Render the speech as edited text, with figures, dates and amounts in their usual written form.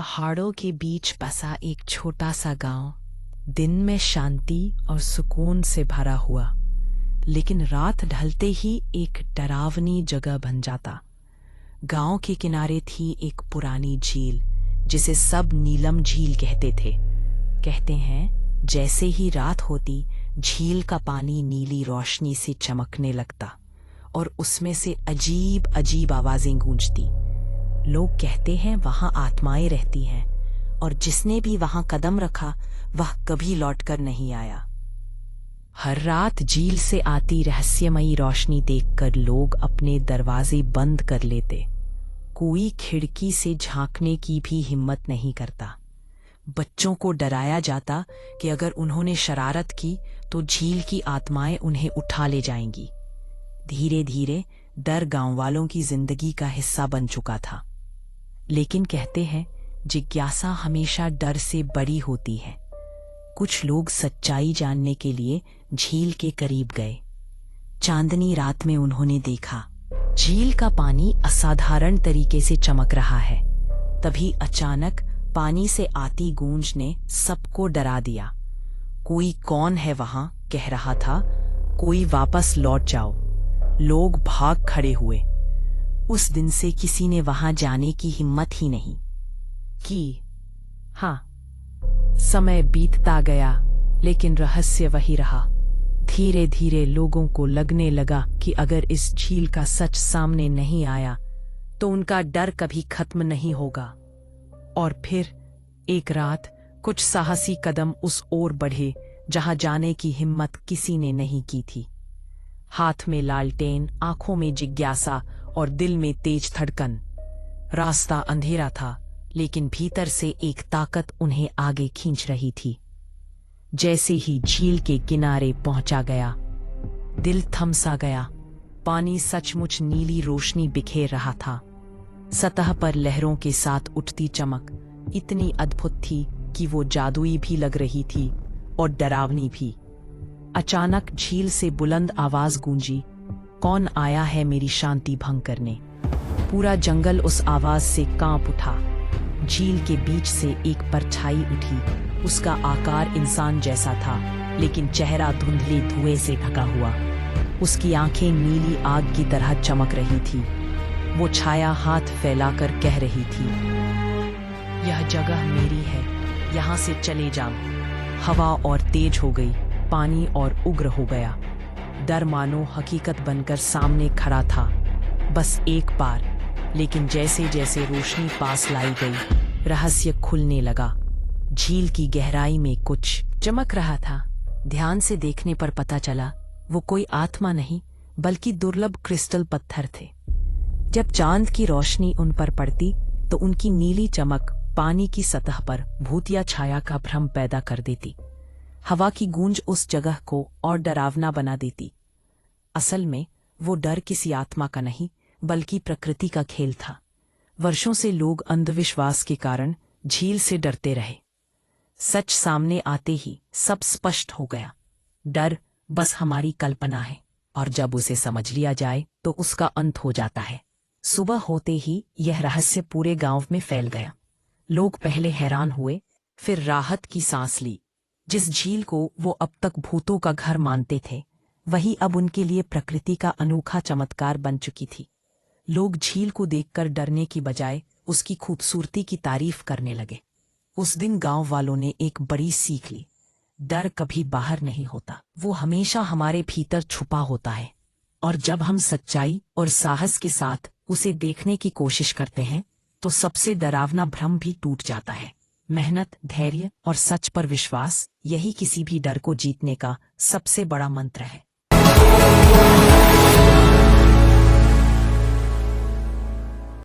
पहाड़ों के बीच बसा एक छोटा सा गांव दिन में शांति और सुकून से भरा हुआ, लेकिन रात ढलते ही एक डरावनी जगह बन जाता। गांव के किनारे थी एक पुरानी झील जिसे सब नीलम झील कहते थे। कहते हैं जैसे ही रात होती झील का पानी नीली रोशनी से चमकने लगता और उसमें से अजीब अजीब आवाजें गूंजती। लोग कहते हैं वहां आत्माएं रहती हैं और जिसने भी वहां कदम रखा वह कभी लौटकर नहीं आया। हर रात झील से आती रहस्यमयी रोशनी देखकर लोग अपने दरवाजे बंद कर लेते। कोई खिड़की से झांकने की भी हिम्मत नहीं करता। बच्चों को डराया जाता कि अगर उन्होंने शरारत की तो झील की आत्माएं उन्हें उठा ले जाएंगी। धीरे धीरे डर गांव वालों की जिंदगी का हिस्सा बन चुका था। लेकिन कहते हैं जिज्ञासा हमेशा डर से बड़ी होती है। कुछ लोग सच्चाई जानने के लिए झील के करीब गए। चांदनी रात में उन्होंने देखा झील का पानी असाधारण तरीके से चमक रहा है। तभी अचानक पानी से आती गूंज ने सबको डरा दिया। कोई कौन है वहां कह रहा था, कोई वापस लौट जाओ। लोग भाग खड़े हुए। उस दिन से किसी ने वहां जाने की हिम्मत ही नहीं की। हाँ, समय बीतता गया लेकिन रहस्य वही रहा। धीरे धीरे लोगों को लगने लगा कि अगर इस झील का सच सामने नहीं आया तो उनका डर कभी खत्म नहीं होगा। और फिर एक रात कुछ साहसी कदम उस ओर बढ़े जहां जाने की हिम्मत किसी ने नहीं की थी। हाथ में लालटेन, आंखों में जिज्ञासा और दिल में तेज धड़कन। रास्ता अंधेरा था लेकिन भीतर से एक ताकत उन्हें आगे खींच रही थी। जैसे ही झील के किनारे पहुंचा गया दिल थम सा गया। पानी सचमुच नीली रोशनी बिखेर रहा था। सतह पर लहरों के साथ उठती चमक इतनी अद्भुत थी कि वो जादुई भी लग रही थी और डरावनी भी। अचानक झील से बुलंद आवाज गूंजी, कौन आया है मेरी शांति भंग करने। पूरा जंगल उस आवाज से कांप उठा। झील के बीच से एक परछाई उठी। उसका आकार इंसान जैसा था लेकिन चेहरा धुंधले धुएं से ढका हुआ। उसकी आंखें नीली आग की तरह चमक रही थी। वो छाया हाथ फैलाकर कह रही थी, यह जगह मेरी है, यहां से चले जाओ। हवा और तेज हो गई, पानी और उग्र हो गया। डर मानो हकीकत बनकर सामने खड़ा था। बस एक बार। लेकिन जैसे जैसे रोशनी पास लाई गई रहस्य खुलने लगा। झील की गहराई में कुछ चमक रहा था। ध्यान से देखने पर पता चला वो कोई आत्मा नहीं बल्कि दुर्लभ क्रिस्टल पत्थर थे। जब चांद की रोशनी उन पर पड़ती तो उनकी नीली चमक पानी की सतह पर भूतिया छाया का भ्रम पैदा कर देती। हवा की गूंज उस जगह को और डरावना बना देती। असल में वो डर किसी आत्मा का नहीं बल्कि प्रकृति का खेल था। वर्षों से लोग अंधविश्वास के कारण झील से डरते रहे। सच सामने आते ही सब स्पष्ट हो गया। डर बस हमारी कल्पना है और जब उसे समझ लिया जाए तो उसका अंत हो जाता है। सुबह होते ही यह रहस्य पूरे गांव में फैल गया। लोग पहले हैरान हुए, फिर राहत की सांस ली। जिस झील को वो अब तक भूतों का घर मानते थे वही अब उनके लिए प्रकृति का अनोखा चमत्कार बन चुकी थी। लोग झील को देखकर डरने की बजाय उसकी खूबसूरती की तारीफ करने लगे। उस दिन गांव वालों ने एक बड़ी सीख ली, डर कभी बाहर नहीं होता, वो हमेशा हमारे भीतर छुपा होता है। और जब हम सच्चाई और साहस के साथ उसे देखने की कोशिश करते हैं तो सबसे डरावना भ्रम भी टूट जाता है। मेहनत, धैर्य और सच पर विश्वास, यही किसी भी डर को जीतने का सबसे बड़ा मंत्र है।